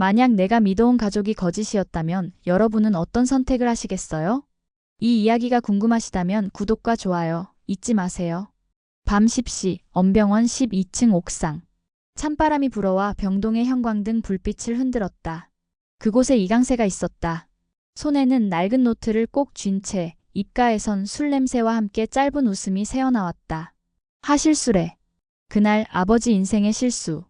만약 내가 믿어온 가족이 거짓이었다면 여러분은 어떤 선택을 하시겠어요? 이 이야기가 궁금하시다면 구독과 좋아요 잊지 마세요. 밤 10시 엄병원 12층 옥상. 찬바람이 불어와 병동의 형광등 불빛을 흔들었다. 그곳에 이강세가 있었다. 손에는 낡은 노트를 꼭 쥔 채 입가에선 술 냄새와 함께 짧은 웃음이 새어나왔다. 하실수래. 그날 아버지 인생의 실수.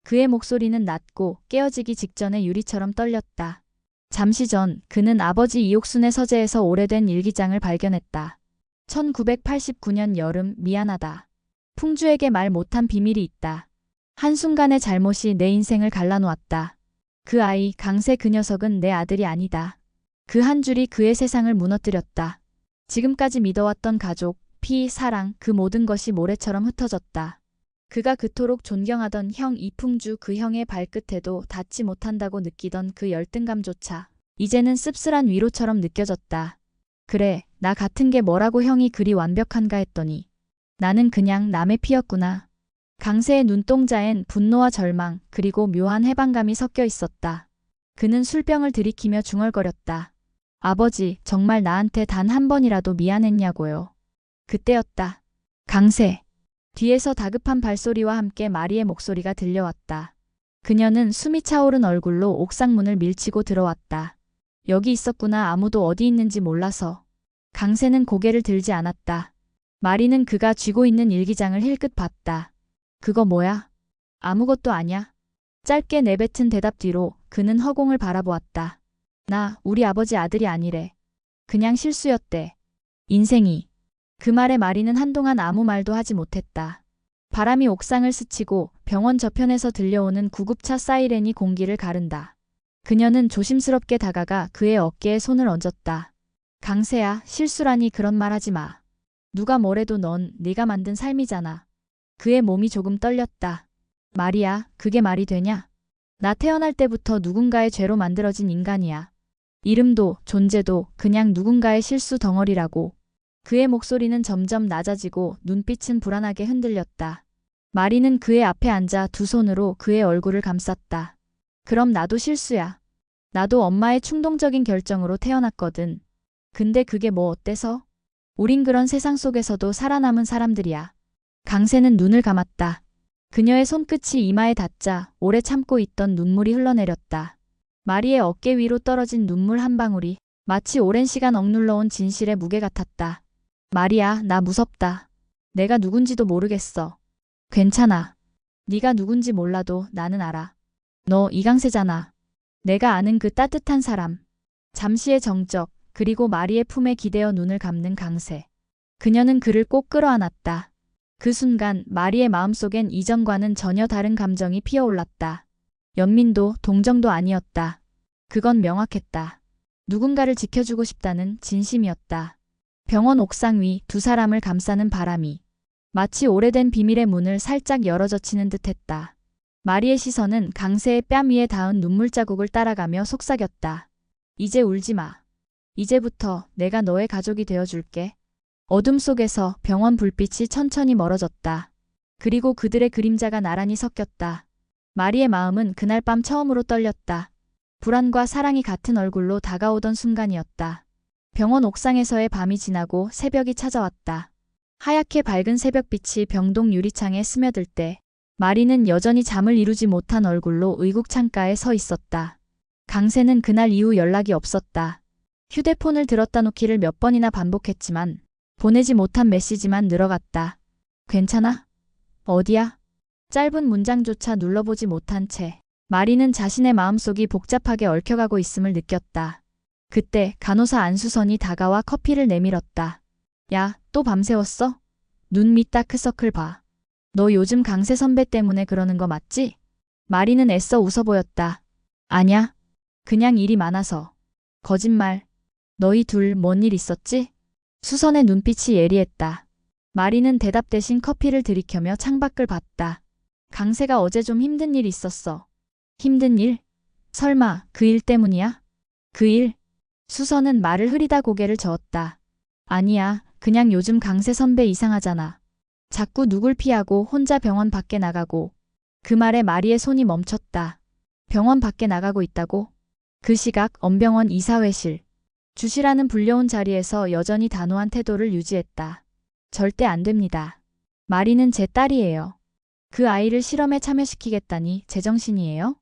그의 목소리는 낮고 깨어지기 직전에 유리처럼 떨렸다. 잠시 전 그는 아버지 이옥순의 서재에서 오래된 일기장을 발견했다. 1989년 여름. 미안하다. 풍주에게 말 못한 비밀이 있다. 한순간의 잘못이 내 인생을 갈라놓았다. 그 아이 강세, 그 녀석은 내 아들이 아니다. 그 한 줄이 그의 세상을 무너뜨렸다. 지금까지 믿어왔던 가족, 피, 사랑, 그 모든 것이 모래처럼 흩어졌다. 그가 그토록 존경하던 형 이풍주, 그 형의 발끝에도 닿지 못한다고 느끼던 그 열등감조차 이제는 씁쓸한 위로처럼 느껴졌다. 그래, 나 같은 게 뭐라고 형이 그리 완벽한가 했더니 나는 그냥 남의 피였구나. 강세의 눈동자엔 분노와 절망, 그리고 묘한 해방감이 섞여 있었다. 그는 술병을 들이키며 중얼거렸다. 아버지, 정말 나한테 단 한 번이라도 미안했냐고요. 그때였다. 강세. 뒤에서 다급한 발소리와 함께 마리의 목소리가 들려왔다. 그녀는 숨이 차오른 얼굴로 옥상 문을 밀치고 들어왔다. 여기 있었구나. 아무도 어디 있는지 몰라서. 강세는 고개를 들지 않았다. 마리는 그가 쥐고 있는 일기장을 힐끗 봤다. 그거 뭐야? 아무것도 아냐. 짧게 내뱉은 대답 뒤로 그는 허공을 바라보았다. 나 우리 아버지 아들이 아니래. 그냥 실수였대. 인생이. 그 말에 마리는 한동안 아무 말도 하지 못했다. 바람이 옥상을 스치고 병원 저편에서 들려오는 구급차 사이렌이 공기를 가른다. 그녀는 조심스럽게 다가가 그의 어깨에 손을 얹었다. 강세야, 실수라니 그런 말 하지 마. 누가 뭐래도 넌 네가 만든 삶이잖아. 그의 몸이 조금 떨렸다. 마리야, 그게 말이 되냐? 나 태어날 때부터 누군가의 죄로 만들어진 인간이야. 이름도 존재도 그냥 누군가의 실수 덩어리라고. 그의 목소리는 점점 낮아지고 눈빛은 불안하게 흔들렸다. 마리는 그의 앞에 앉아 두 손으로 그의 얼굴을 감쌌다. 그럼 나도 실수야. 나도 엄마의 충동적인 결정으로 태어났거든. 근데 그게 뭐 어때서? 우린 그런 세상 속에서도 살아남은 사람들이야. 강세는 눈을 감았다. 그녀의 손끝이 이마에 닿자 오래 참고 있던 눈물이 흘러내렸다. 마리의 어깨 위로 떨어진 눈물 한 방울이 마치 오랜 시간 억눌러온 진실의 무게 같았다. 마리야, 나 무섭다. 내가 누군지도 모르겠어. 괜찮아. 네가 누군지 몰라도 나는 알아. 너 이강세잖아. 내가 아는 그 따뜻한 사람. 잠시의 정적, 그리고 마리의 품에 기대어 눈을 감는 강세. 그녀는 그를 꼭 끌어안았다. 그 순간 마리의 마음속엔 이전과는 전혀 다른 감정이 피어올랐다. 연민도 동정도 아니었다. 그건 명확했다. 누군가를 지켜주고 싶다는 진심이었다. 병원 옥상 위 두 사람을 감싸는 바람이 마치 오래된 비밀의 문을 살짝 열어젖히는 듯했다. 마리의 시선은 강세의 뺨 위에 닿은 눈물 자국을 따라가며 속삭였다. 이제 울지 마. 이제부터 내가 너의 가족이 되어줄게. 어둠 속에서 병원 불빛이 천천히 멀어졌다. 그리고 그들의 그림자가 나란히 섞였다. 마리의 마음은 그날 밤 처음으로 떨렸다. 불안과 사랑이 같은 얼굴로 다가오던 순간이었다. 병원 옥상에서의 밤이 지나고 새벽이 찾아왔다. 하얗게 밝은 새벽빛이 병동 유리창에 스며들 때 마리는 여전히 잠을 이루지 못한 얼굴로 의국 창가에 서 있었다. 강세는 그날 이후 연락이 없었다. 휴대폰을 들었다 놓기를 몇 번이나 반복했지만 보내지 못한 메시지만 늘어갔다. 괜찮아? 어디야? 짧은 문장조차 눌러보지 못한 채 마리는 자신의 마음속이 복잡하게 얽혀가고 있음을 느꼈다. 그때 간호사 안수선이 다가와 커피를 내밀었다. 야, 또 밤새웠어? 눈 밑 다크서클 봐. 너 요즘 강세 선배 때문에 그러는 거 맞지? 마리는 애써 웃어 보였다. 아냐. 그냥 일이 많아서. 거짓말. 너희 둘 뭔 일 있었지? 수선의 눈빛이 예리했다. 마리는 대답 대신 커피를 들이켜며 창밖을 봤다. 강세가 어제 좀 힘든 일 있었어. 힘든 일? 설마 그 일 때문이야? 그 일? 수선은 말을 흐리다 고개를 저었다. 아니야, 그냥 요즘 강세 선배 이상하잖아. 자꾸 누굴 피하고 혼자 병원 밖에 나가고. 그 말에 마리의 손이 멈췄다. 병원 밖에 나가고 있다고? 그 시각 엄병원 이사회실. 주시라는 불려온 자리에서 여전히 단호한 태도를 유지했다. 절대 안 됩니다. 마리는 제 딸이에요. 그 아이를 실험에 참여시키겠다니 제정신이에요?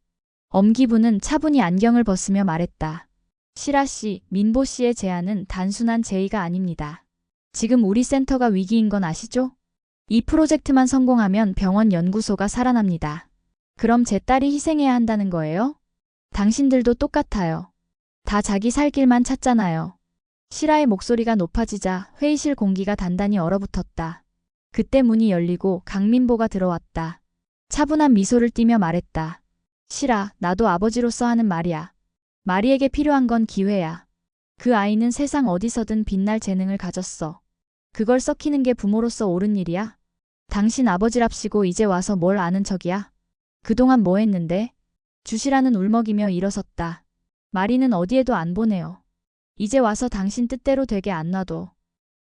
엄기부는 차분히 안경을 벗으며 말했다. 시라 씨, 민보 씨의 제안은 단순한 제의가 아닙니다. 지금 우리 센터가 위기인 건 아시죠? 이 프로젝트만 성공하면 병원 연구소가 살아납니다. 그럼 제 딸이 희생해야 한다는 거예요? 당신들도 똑같아요. 다 자기 살 길만 찾잖아요. 시라의 목소리가 높아지자 회의실 공기가 단단히 얼어붙었다. 그때 문이 열리고 강민보가 들어왔다. 차분한 미소를 띠며 말했다. 시라, 나도 아버지로서 하는 말이야. 마리에게 필요한 건 기회야. 그 아이는 세상 어디서든 빛날 재능을 가졌어. 그걸 썩히는 게 부모로서 옳은 일이야? 당신 아버지랍시고 이제 와서 뭘 아는 척이야? 그동안 뭐 했는데? 주시라는 울먹이며 일어섰다. 마리는 어디에도 안 보내요. 이제 와서 당신 뜻대로 되게 안 놔둬.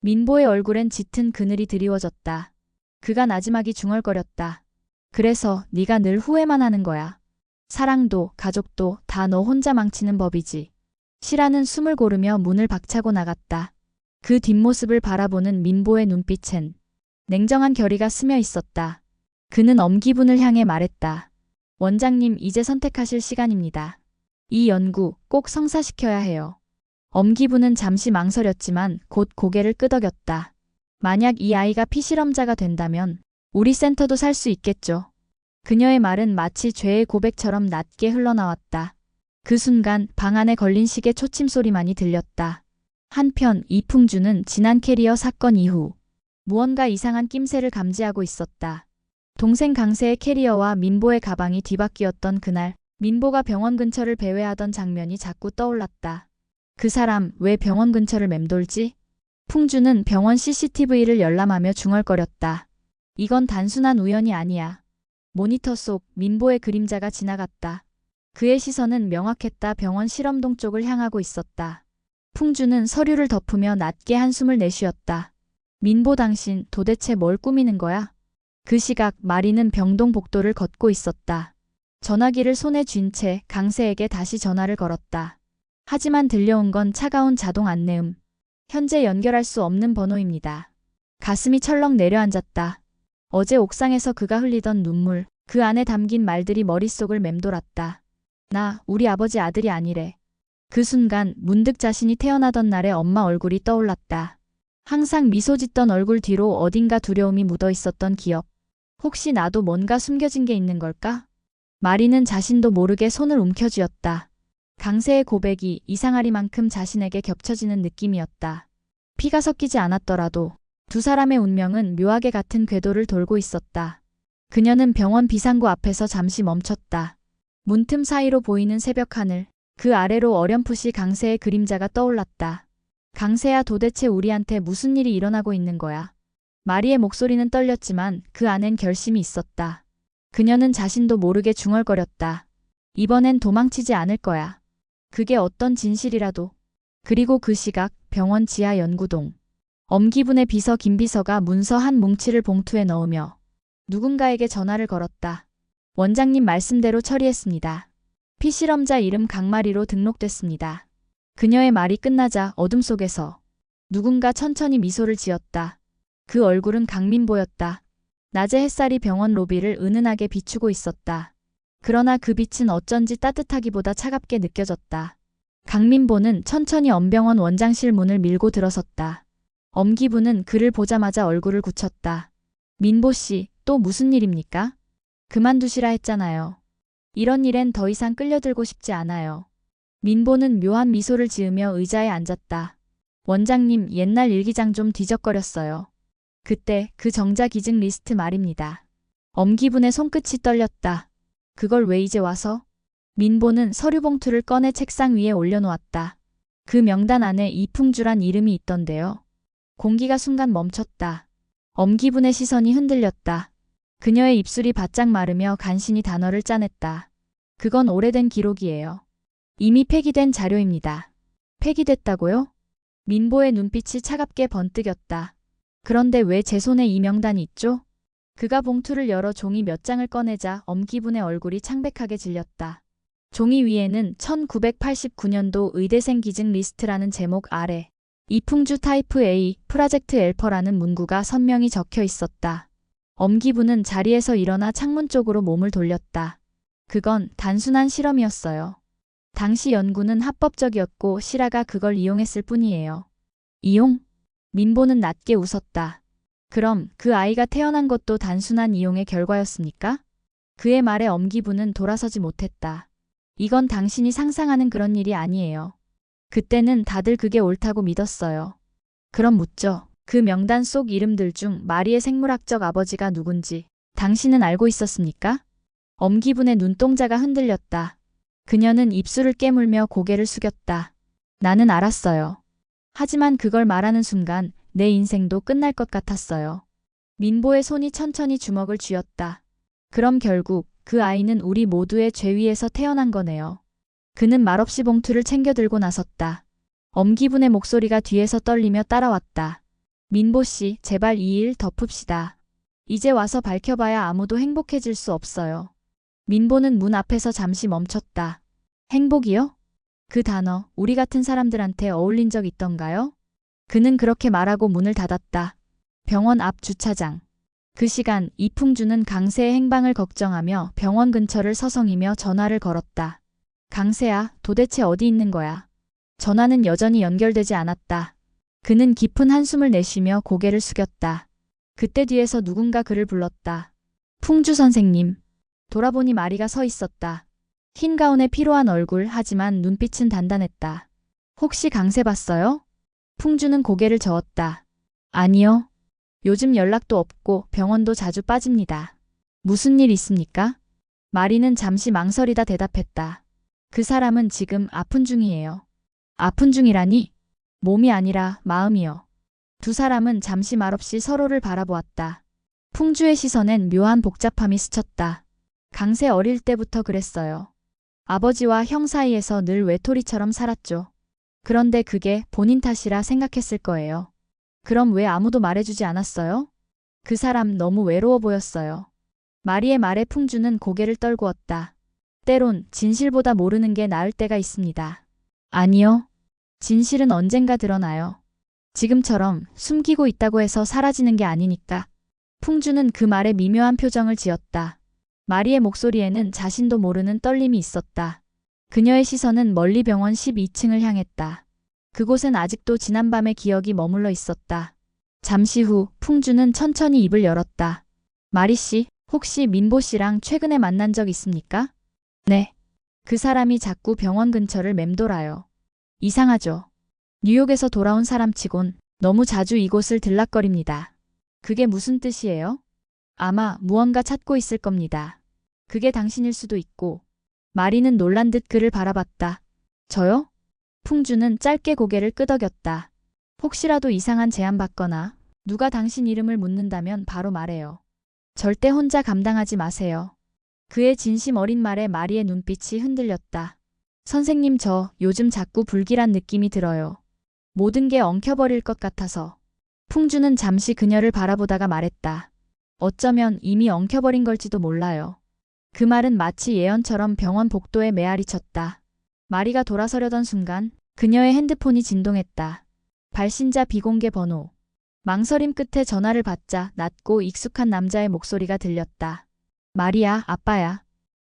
민보의 얼굴엔 짙은 그늘이 드리워졌다. 그가 나지막이 중얼거렸다. 그래서 네가 늘 후회만 하는 거야. 사랑도 가족도 다 너 혼자 망치는 법이지. 시라는 숨을 고르며 문을 박차고 나갔다. 그 뒷모습을 바라보는 민보의 눈빛엔 냉정한 결의가 스며 있었다. 그는 엄기분을 향해 말했다. 원장님, 이제 선택하실 시간입니다. 이 연구 꼭 성사시켜야 해요. 엄기부는 잠시 망설였지만 곧 고개를 끄덕였다. 만약 이 아이가 피실험자가 된다면 우리 센터도 살 수 있겠죠. 그녀의 말은 마치 죄의 고백처럼 낮게 흘러나왔다. 그 순간 방 안에 걸린 시계 초침 소리만이 들렸다. 한편 이풍주는 지난 캐리어 사건 이후 무언가 이상한 낌새를 감지하고 있었다. 동생 강세의 캐리어와 민보의 가방이 뒤바뀌었던 그날, 민보가 병원 근처를 배회하던 장면이 자꾸 떠올랐다. 그 사람 왜 병원 근처를 맴돌지? 풍주는 병원 CCTV를 열람하며 중얼거렸다. 이건 단순한 우연이 아니야. 모니터 속 민보의 그림자가 지나갔다. 그의 시선은 명확했다. 병원 실험동 쪽을 향하고 있었다. 풍주는 서류를 덮으며 낮게 한숨을 내쉬었다. 민보, 당신 도대체 뭘 꾸미는 거야? 그 시각 마리는 병동 복도를 걷고 있었다. 전화기를 손에 쥔 채 강세에게 다시 전화를 걸었다. 하지만 들려온 건 차가운 자동 안내음. 현재 연결할 수 없는 번호입니다. 가슴이 철렁 내려앉았다. 어제 옥상에서 그가 흘리던 눈물, 그 안에 담긴 말들이 머릿속을 맴돌았다. 나 우리 아버지 아들이 아니래. 그 순간 문득 자신이 태어나던 날의 엄마 얼굴이 떠올랐다. 항상 미소 짓던 얼굴 뒤로 어딘가 두려움이 묻어 있었던 기억. 혹시 나도 뭔가 숨겨진 게 있는 걸까? 마리는 자신도 모르게 손을 움켜쥐었다. 강세의 고백이 이상하리만큼 자신에게 겹쳐지는 느낌이었다. 피가 섞이지 않았더라도 두 사람의 운명은 묘하게 같은 궤도를 돌고 있었다. 그녀는 병원 비상구 앞에서 잠시 멈췄다. 문틈 사이로 보이는 새벽 하늘, 그 아래로 어렴풋이 강세의 그림자가 떠올랐다. 강세야, 도대체 우리한테 무슨 일이 일어나고 있는 거야? 마리의 목소리는 떨렸지만 그 안엔 결심이 있었다. 그녀는 자신도 모르게 중얼거렸다. 이번엔 도망치지 않을 거야. 그게 어떤 진실이라도. 그리고 그 시각 병원 지하 연구동. 엄기분의 비서 김비서가 문서 한 뭉치를 봉투에 넣으며 누군가에게 전화를 걸었다. 원장님 말씀대로 처리했습니다. 피실험자 이름 강마리로 등록됐습니다. 그녀의 말이 끝나자 어둠 속에서 누군가 천천히 미소를 지었다. 그 얼굴은 강민보였다. 낮의 햇살이 병원 로비를 은은하게 비추고 있었다. 그러나 그 빛은 어쩐지 따뜻하기보다 차갑게 느껴졌다. 강민보는 천천히 엄병원 원장실 문을 밀고 들어섰다. 엄기부는 그를 보자마자 얼굴을 굳혔다. 민보 씨, 또 무슨 일입니까? 그만두시라 했잖아요. 이런 일엔 더 이상 끌려들고 싶지 않아요. 민보는 묘한 미소를 지으며 의자에 앉았다. 원장님, 옛날 일기장 좀 뒤적거렸어요. 그때 그 정자 기증 리스트 말입니다. 엄기분의 손끝이 떨렸다. 그걸 왜 이제 와서? 민보는 서류 봉투를 꺼내 책상 위에 올려놓았다. 그 명단 안에 이풍주란 이름이 있던데요. 공기가 순간 멈췄다. 엄기분의 시선이 흔들렸다. 그녀의 입술이 바짝 마르며 간신히 단어를 짜냈다. 그건 오래된 기록이에요. 이미 폐기된 자료입니다. 폐기됐다고요? 민보의 눈빛이 차갑게 번뜩였다. 그런데 왜 제 손에 이 명단이 있죠? 그가 봉투를 열어 종이 몇 장을 꺼내자 엄기분의 얼굴이 창백하게 질렸다. 종이 위에는 1989년도 의대생 기증 리스트라는 제목 아래 이풍주 타이프 A 프로젝트 엘퍼라는 문구가 선명히 적혀 있었다. 엄기부는 자리에서 일어나 창문 쪽으로 몸을 돌렸다. 그건 단순한 실험이었어요. 당시 연구는 합법적이었고 실아가 그걸 이용했을 뿐이에요. 이용? 민보는 낮게 웃었다. 그럼 그 아이가 태어난 것도 단순한 이용의 결과였습니까? 그의 말에 엄기부는 돌아서지 못했다. 이건 당신이 상상하는 그런 일이 아니에요. 그때는 다들 그게 옳다고 믿었어요. 그럼 묻죠. 그 명단 속 이름들 중 마리의 생물학적 아버지가 누군지 당신은 알고 있었습니까? 엄기분의 눈동자가 흔들렸다. 그녀는 입술을 깨물며 고개를 숙였다. 나는 알았어요. 하지만 그걸 말하는 순간 내 인생도 끝날 것 같았어요. 민보의 손이 천천히 주먹을 쥐었다. 그럼 결국 그 아이는 우리 모두의 죄 위에서 태어난 거네요. 그는 말없이 봉투를 챙겨 들고 나섰다. 엄기분의 목소리가 뒤에서 떨리며 따라왔다. 민보 씨, 제발 이 일 덮읍시다. 이제 와서 밝혀봐야 아무도 행복해질 수 없어요. 민보는 문 앞에서 잠시 멈췄다. 행복이요? 그 단어, 우리 같은 사람들한테 어울린 적 있던가요? 그는 그렇게 말하고 문을 닫았다. 병원 앞 주차장. 그 시간 이풍주는 강세의 행방을 걱정하며 병원 근처를 서성이며 전화를 걸었다. 강세야, 도대체 어디 있는 거야? 전화는 여전히 연결되지 않았다. 그는 깊은 한숨을 내쉬며 고개를 숙였다. 그때 뒤에서 누군가 그를 불렀다. 풍주 선생님. 돌아보니 마리가 서 있었다. 흰 가운에 피로한 얼굴, 하지만 눈빛은 단단했다. 혹시 강세 봤어요? 풍주는 고개를 저었다. 아니요. 요즘 연락도 없고 병원도 자주 빠집니다. 무슨 일 있습니까? 마리는 잠시 망설이다 대답했다. 그 사람은 지금 아픈 중이에요. 아픈 중이라니? 몸이 아니라 마음이요. 두 사람은 잠시 말없이 서로를 바라보았다. 풍주의 시선엔 묘한 복잡함이 스쳤다. 강세 어릴 때부터 그랬어요. 아버지와 형 사이에서 늘 외톨이처럼 살았죠. 그런데 그게 본인 탓이라 생각했을 거예요. 그럼 왜 아무도 말해주지 않았어요? 그 사람 너무 외로워 보였어요. 마리의 말에 풍주는 고개를 떨구었다. 때론 진실보다 모르는 게 나을 때가 있습니다. 아니요. 진실은 언젠가 드러나요. 지금처럼 숨기고 있다고 해서 사라지는 게 아니니까. 풍주는 그 말에 미묘한 표정을 지었다. 마리의 목소리에는 자신도 모르는 떨림이 있었다. 그녀의 시선은 멀리 병원 12층을 향했다. 그곳엔 아직도 지난밤의 기억이 머물러 있었다. 잠시 후 풍주는 천천히 입을 열었다. 마리 씨, 혹시 민보 씨랑 최근에 만난 적 있습니까? 네. 그 사람이 자꾸 병원 근처를 맴돌아요. 이상하죠. 뉴욕에서 돌아온 사람치곤 너무 자주 이곳을 들락거립니다. 그게 무슨 뜻이에요? 아마 무언가 찾고 있을 겁니다. 그게 당신일 수도 있고. 마리는 놀란 듯 그를 바라봤다. 저요? 풍주는 짧게 고개를 끄덕였다. 혹시라도 이상한 제안 받거나 누가 당신 이름을 묻는다면 바로 말해요. 절대 혼자 감당하지 마세요. 그의 진심 어린 말에 마리의 눈빛이 흔들렸다. 선생님, 저 요즘 자꾸 불길한 느낌이 들어요. 모든 게 엉켜버릴 것 같아서. 풍주는 잠시 그녀를 바라보다가 말했다. 어쩌면 이미 엉켜버린 걸지도 몰라요. 그 말은 마치 예언처럼 병원 복도에 메아리 쳤다. 마리가 돌아서려던 순간 그녀의 핸드폰이 진동했다. 발신자 비공개 번호. 망설임 끝에 전화를 받자 낮고 익숙한 남자의 목소리가 들렸다. 마리야, 아빠야.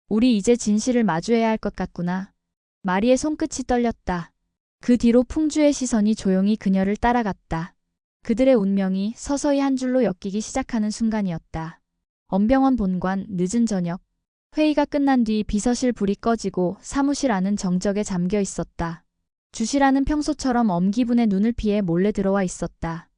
우리 이제 진실을 마주해야 할 것 같구나. 마리의 손끝이 떨렸다. 그 뒤로 풍주의 시선이 조용히 그녀를 따라갔다. 그들의 운명이 서서히 한 줄로 엮이기 시작하는 순간이었다. 엄병원 본관 늦은 저녁. 회의가 끝난 뒤 비서실 불이 꺼지고 사무실 안은 정적에 잠겨 있었다. 주실아는 평소처럼 엄기분의 눈을 피해 몰래 들어와 있었다.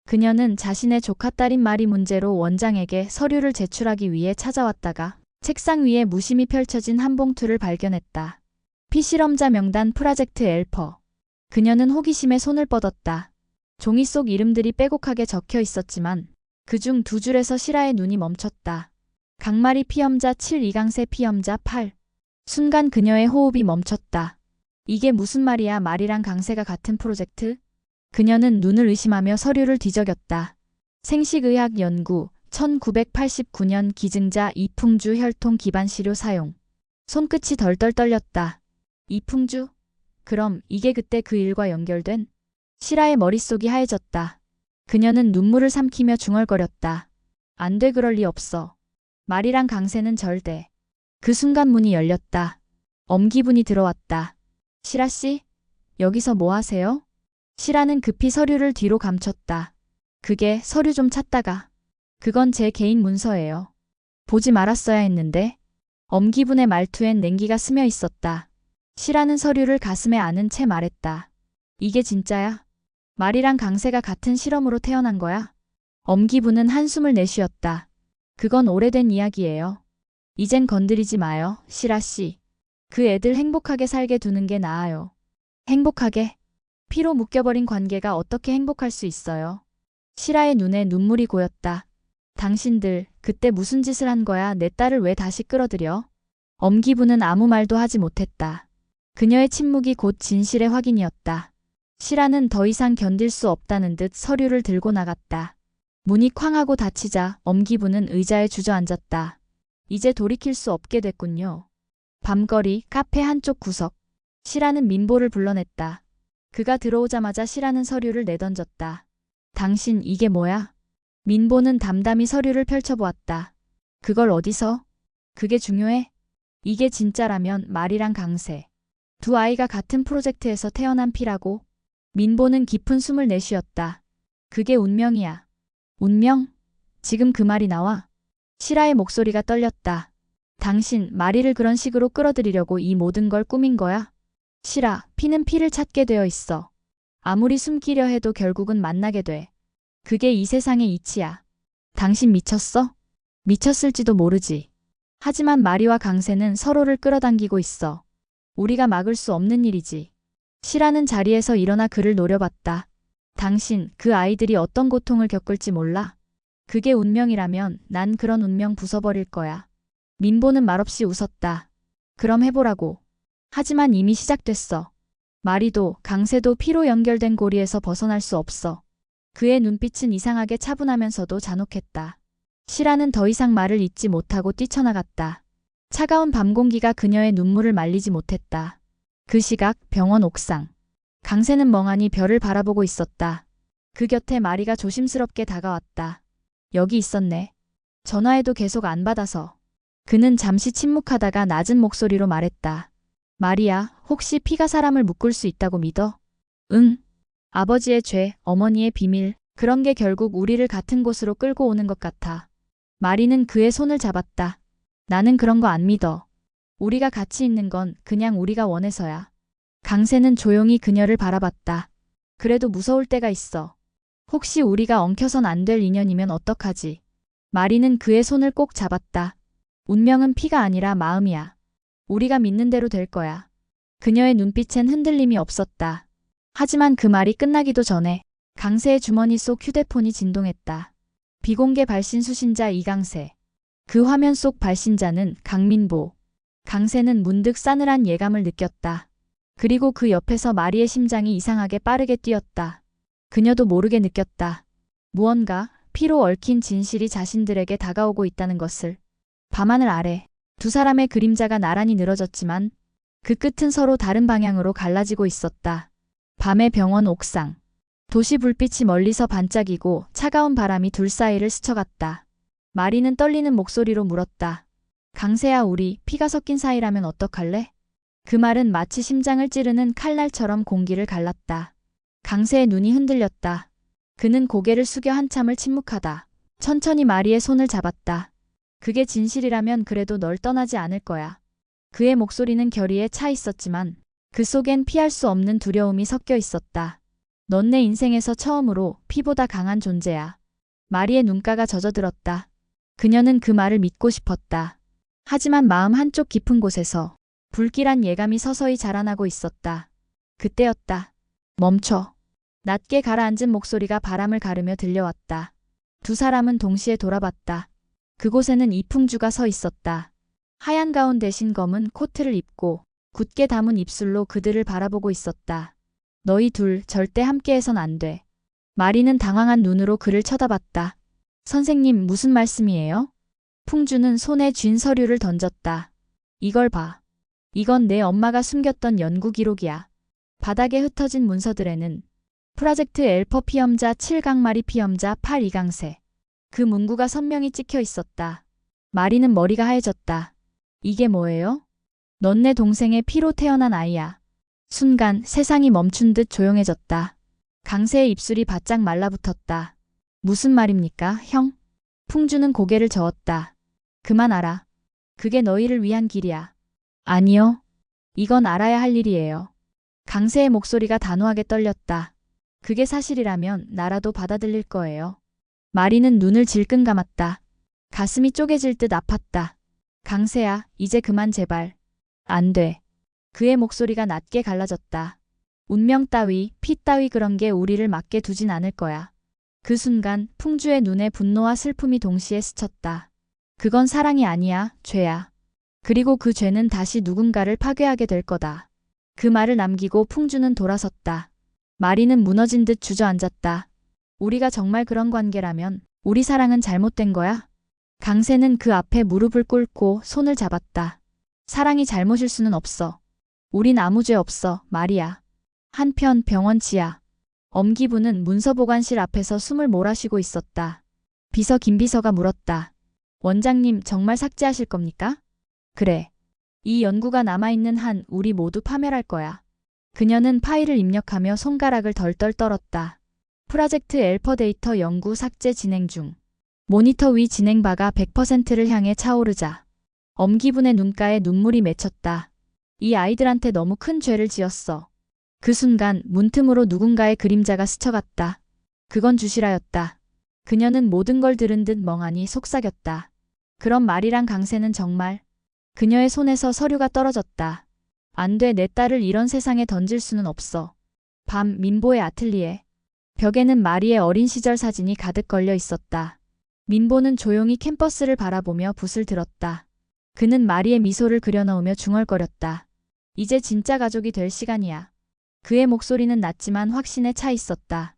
그녀는 자신의 조카 딸인 마리 문제로 원장에게 서류를 제출하기 위해 찾아왔다가 책상 위에 무심히 펼쳐진 한 봉투를 발견했다. 피실험자 명단 프로젝트 엘퍼. 그녀는 호기심에 손을 뻗었다. 종이 속 이름들이 빼곡하게 적혀 있었지만 그중 두 줄에서 실아의 눈이 멈췄다. 강마리 피험자 7, 이강세 피험자 8. 순간 그녀의 호흡이 멈췄다. 이게 무슨 말이야? 마리랑 강세가 같은 프로젝트? 그녀는 눈을 의심하며 서류를 뒤적였다. 생식의학 연구 1989년 기증자 이풍주 혈통 기반 시료 사용. 손끝이 덜덜 떨렸다. 이풍주? 그럼 이게 그때 그 일과 연결된? 시라의 머릿속이 하얘졌다. 그녀는 눈물을 삼키며 중얼거렸다. 안 돼, 그럴 리 없어. 말이랑 강세는 절대. 그 순간 문이 열렸다. 엄기분이 들어왔다. 시라 씨? 여기서 뭐 하세요? 시라는 급히 서류를 뒤로 감췄다. 그게 서류 좀 찾다가. 그건 제 개인 문서예요. 보지 말았어야 했는데. 엄기분의 말투엔 냉기가 스며 있었다. 시라는 서류를 가슴에 안은 채 말했다. 이게 진짜야? 말이랑 강세가 같은 실험으로 태어난 거야? 엄기분은 한숨을 내쉬었다. 그건 오래된 이야기예요. 이젠 건드리지 마요, 시라 씨. 그 애들 행복하게 살게 두는 게 나아요. 행복하게? 피로 묶여버린 관계가 어떻게 행복할 수 있어요? 시라의 눈에 눈물이 고였다. 당신들 그때 무슨 짓을 한 거야? 내 딸을 왜 다시 끌어들여? 엄기분은 아무 말도 하지 못했다. 그녀의 침묵이 곧 진실의 확인이었다. 시라는 더 이상 견딜 수 없다는 듯 서류를 들고 나갔다. 문이 쾅 하고 닫히자 엄기분은 의자에 주저앉았다. 이제 돌이킬 수 없게 됐군요. 밤거리 카페 한쪽 구석. 시라는 민보를 불러냈다. 그가 들어오자마자 시라는 서류를 내던졌다. 당신 이게 뭐야? 민보는 담담히 서류를 펼쳐보았다. 그걸 어디서? 그게 중요해? 이게 진짜라면 말이랑 강세. 두 아이가 같은 프로젝트에서 태어난 피라고? 민보는 깊은 숨을 내쉬었다. 그게 운명이야. 운명? 지금 그 말이 나와? 시라의 목소리가 떨렸다. 당신 마리를 그런 식으로 끌어들이려고 이 모든 걸 꾸민 거야? 시라, 피는 피를 찾게 되어 있어. 아무리 숨기려 해도 결국은 만나게 돼. 그게 이 세상의 이치야. 당신 미쳤어? 미쳤을지도 모르지. 하지만 마리와 강세는 서로를 끌어당기고 있어. 우리가 막을 수 없는 일이지. 시라는 자리에서 일어나 그를 노려봤다. 당신, 그 아이들이 어떤 고통을 겪을지 몰라? 그게 운명이라면 난 그런 운명 부숴버릴 거야. 민보는 말없이 웃었다. 그럼 해보라고. 하지만 이미 시작됐어. 마리도 강세도 피로 연결된 고리에서 벗어날 수 없어. 그의 눈빛은 이상하게 차분하면서도 잔혹했다. 시라는 더 이상 말을 잇지 못하고 뛰쳐나갔다. 차가운 밤 공기가 그녀의 눈물을 말리지 못했다. 그 시각 병원 옥상. 강세는 멍하니 별을 바라보고 있었다. 그 곁에 마리가 조심스럽게 다가왔다. 여기 있었네. 전화해도 계속 안 받아서. 그는 잠시 침묵하다가 낮은 목소리로 말했다. 마리야, 혹시 피가 사람을 묶을 수 있다고 믿어? 응. 아버지의 죄, 어머니의 비밀, 그런 게 결국 우리를 같은 곳으로 끌고 오는 것 같아. 마리는 그의 손을 잡았다. 나는 그런 거 안 믿어. 우리가 같이 있는 건 그냥 우리가 원해서야. 강세는 조용히 그녀를 바라봤다. 그래도 무서울 때가 있어. 혹시 우리가 엉켜선 안 될 인연이면 어떡하지? 마리는 그의 손을 꼭 잡았다. 운명은 피가 아니라 마음이야. 우리가 믿는 대로 될 거야. 그녀의 눈빛엔 흔들림이 없었다. 하지만 그 말이 끝나기도 전에 강세의 주머니 속 휴대폰이 진동했다. 비공개 발신 수신자 이강세. 그 화면 속 발신자는 강민보. 강세는 문득 싸늘한 예감을 느꼈다. 그리고 그 옆에서 마리의 심장이 이상하게 빠르게 뛰었다. 그녀도 모르게 느꼈다. 무언가 피로 얽힌 진실이 자신들에게 다가오고 있다는 것을. 밤하늘 아래 두 사람의 그림자가 나란히 늘어졌지만 그 끝은 서로 다른 방향으로 갈라지고 있었다. 밤의 병원 옥상. 도시 불빛이 멀리서 반짝이고 차가운 바람이 둘 사이를 스쳐갔다. 마리는 떨리는 목소리로 물었다. 강세야, 우리 피가 섞인 사이라면 어떡할래? 그 말은 마치 심장을 찌르는 칼날처럼 공기를 갈랐다. 강세의 눈이 흔들렸다. 그는 고개를 숙여 한참을 침묵하다. 천천히 마리의 손을 잡았다. 그게 진실이라면 그래도 널 떠나지 않을 거야. 그의 목소리는 결의에 차 있었지만 그 속엔 피할 수 없는 두려움이 섞여 있었다. 넌 내 인생에서 처음으로 피보다 강한 존재야. 마리의 눈가가 젖어들었다. 그녀는 그 말을 믿고 싶었다. 하지만 마음 한쪽 깊은 곳에서 불길한 예감이 서서히 자라나고 있었다. 그때였다. 멈춰. 낮게 가라앉은 목소리가 바람을 가르며 들려왔다. 두 사람은 동시에 돌아봤다. 그곳에는 이풍주가 서 있었다. 하얀 가운 대신 검은 코트를 입고 굳게 담은 입술로 그들을 바라보고 있었다. 너희 둘 절대 함께해선 안 돼. 마리는 당황한 눈으로 그를 쳐다봤다. 선생님, 무슨 말씀이에요? 풍주는 손에 쥔 서류를 던졌다. 이걸 봐. 이건 내 엄마가 숨겼던 연구 기록이야. 바닥에 흩어진 문서들에는 프로젝트 엘퍼 피험자 7강마리 피험자 8 이강세. 그 문구가 선명히 찍혀 있었다. 마리는 머리가 하얘졌다. 이게 뭐예요? 넌 내 동생의 피로 태어난 아이야. 순간 세상이 멈춘 듯 조용해졌다. 강세의 입술이 바짝 말라붙었다. 무슨 말입니까, 형? 풍주는 고개를 저었다. 그만 알아. 그게 너희를 위한 길이야. 아니요. 이건 알아야 할 일이에요. 강세의 목소리가 단호하게 떨렸다. 그게 사실이라면 나라도 받아들일 거예요. 마리는 눈을 질끈 감았다. 가슴이 쪼개질 듯 아팠다. 강세야, 이제 그만 제발. 안 돼. 그의 목소리가 낮게 갈라졌다. 운명 따위, 피 따위 그런 게 우리를 맞게 두진 않을 거야. 그 순간 풍주의 눈에 분노와 슬픔이 동시에 스쳤다. 그건 사랑이 아니야, 죄야. 그리고 그 죄는 다시 누군가를 파괴하게 될 거다. 그 말을 남기고 풍주는 돌아섰다. 마리는 무너진 듯 주저앉았다. 우리가 정말 그런 관계라면 우리 사랑은 잘못된 거야? 강세는 그 앞에 무릎을 꿇고 손을 잡았다. 사랑이 잘못일 수는 없어. 우린 아무 죄 없어, 마리야. 한편 병원 지하. 엄기부는 문서보관실 앞에서 숨을 몰아쉬고 있었다. 비서 김비서가 물었다. 원장님 정말 삭제하실 겁니까? 그래. 이 연구가 남아있는 한 우리 모두 파멸할 거야. 그녀는 파일을 입력하며 손가락을 덜덜 떨었다. 프로젝트 엘퍼 데이터 연구 삭제 진행 중. 모니터 위 진행바가 100%를 향해 차오르자 엄기분의 눈가에 눈물이 맺혔다. 이 아이들한테 너무 큰 죄를 지었어. 그 순간 문틈으로 누군가의 그림자가 스쳐갔다. 그건 주시라였다. 그녀는 모든 걸 들은 듯 멍하니 속삭였다. 그럼 말이랑 강세는 정말. 그녀의 손에서 서류가 떨어졌다. 안 돼, 내 딸을 이런 세상에 던질 수는 없어. 밤 민보의 아틀리에. 벽에는 마리의 어린 시절 사진이 가득 걸려 있었다. 민보는 조용히 캠퍼스를 바라보며 붓을 들었다. 그는 마리의 미소를 그려넣으며 중얼거렸다. 이제 진짜 가족이 될 시간이야. 그의 목소리는 낮지만 확신에 차 있었다.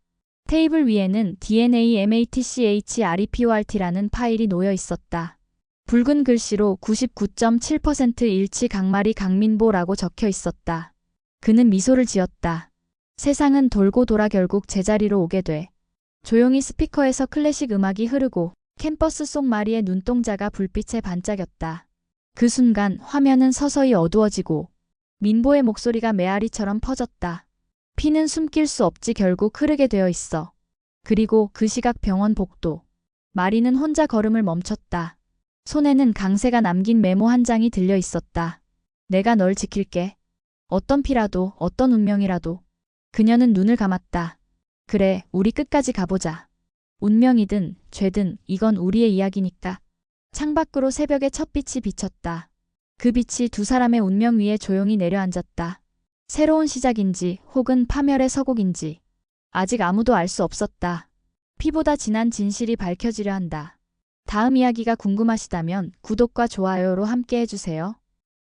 테이블 위에는 DNA MATCHREPORT라는 파일이 놓여 있었다. 붉은 글씨로 99.7% 일치 강마리 강민보라고 적혀 있었다. 그는 미소를 지었다. 세상은 돌고 돌아 결국 제자리로 오게 돼. 조용히 스피커에서 클래식 음악이 흐르고 캠퍼스 속 마리의 눈동자가 불빛에 반짝였다. 그 순간 화면은 서서히 어두워지고 민보의 목소리가 메아리처럼 퍼졌다. 피는 숨길 수 없지 결국 흐르게 되어 있어. 그리고 그 시각 병원 복도. 마리는 혼자 걸음을 멈췄다. 손에는 강세가 남긴 메모 한 장이 들려 있었다. 내가 널 지킬게. 어떤 피라도, 어떤 운명이라도. 그녀는 눈을 감았다. 그래, 우리 끝까지 가보자. 운명이든 죄든 이건 우리의 이야기니까. 창밖으로 새벽의 첫 빛이 비쳤다. 그 빛이 두 사람의 운명 위에 조용히 내려앉았다. 새로운 시작인지 혹은 파멸의 서곡인지 아직 아무도 알 수 없었다. 피보다 진한 진실이 밝혀지려 한다. 다음 이야기가 궁금하시다면 구독과 좋아요로 함께 해주세요.